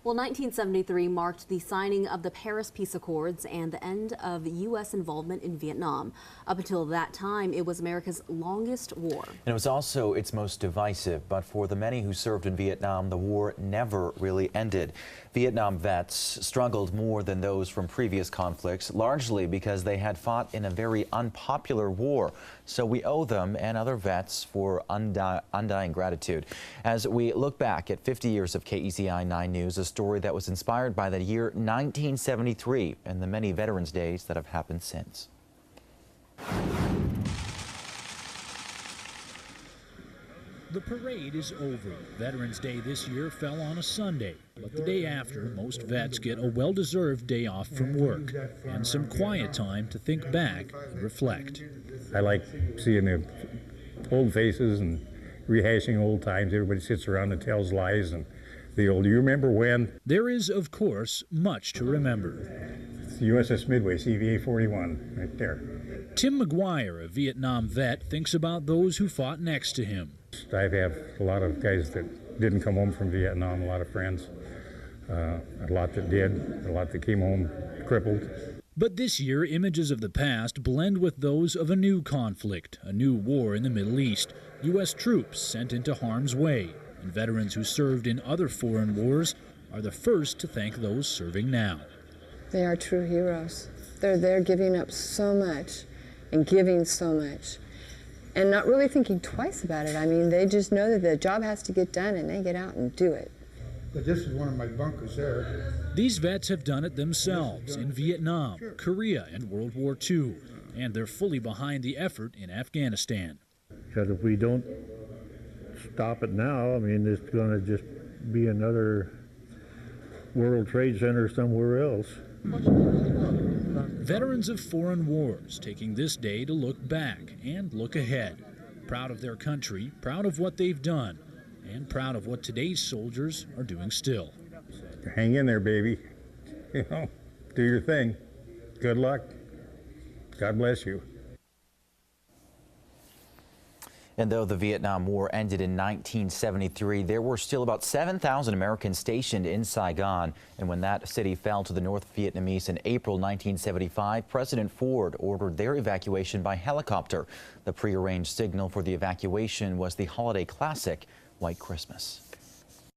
Well, 1973 marked the signing of the Paris Peace Accords and the end of U.S. involvement in Vietnam. Up until that time, it was America's longest war. And it was also its most divisive, but for the many who served in Vietnam, the war never really ended. Vietnam vets struggled more than those from previous conflicts, largely because they had fought in a very unpopular war. So we owe them and other vets for undying gratitude. As we look back at 50 years of KEZI 9 News, a story that was inspired by the year 1973 and the many Veterans Days that have happened since. The parade is over. Veterans Day this year fell on a Sunday, but the day after, most vets get a well-deserved day off from work and some quiet time to think back and reflect. I like seeing the old faces and rehashing old times. Everybody sits around and tells lies and the old, you remember when? There is, of course, much to remember. It's the USS Midway, CVA 41, right there. Tim McGuire, a Vietnam vet, thinks about those who fought next to him. I have a lot of guys that didn't come home from Vietnam, a lot of friends, a lot that did, a lot that came home crippled. But this year, images of the past blend with those of a new conflict, a new war in the Middle East, U.S. troops sent into harm's way, and veterans who served in other foreign wars are the first to thank those serving now. They are true heroes. They're there giving up so much and giving so much and not really thinking twice about it. I mean, they just know that the job has to get done and they get out and do it. But this is one of my bunkers there. These vets have done it themselves in Vietnam, Korea, and World War II, and they're fully behind the effort in Afghanistan. Because if we don't stop it now, I mean, it's going to just be another World Trade Center somewhere else. Veterans of foreign wars taking this day to look back and look ahead. Proud of their country, proud of what they've done, and proud of what today's soldiers are doing still. Hang in there, baby. You know, do your thing. Good luck. God bless you. And though the Vietnam War ended in 1973, there were still about 7,000 Americans stationed in Saigon. And when that city fell to the North Vietnamese in April 1975, President Ford ordered their evacuation by helicopter. The prearranged signal for the evacuation was the holiday classic, White Christmas.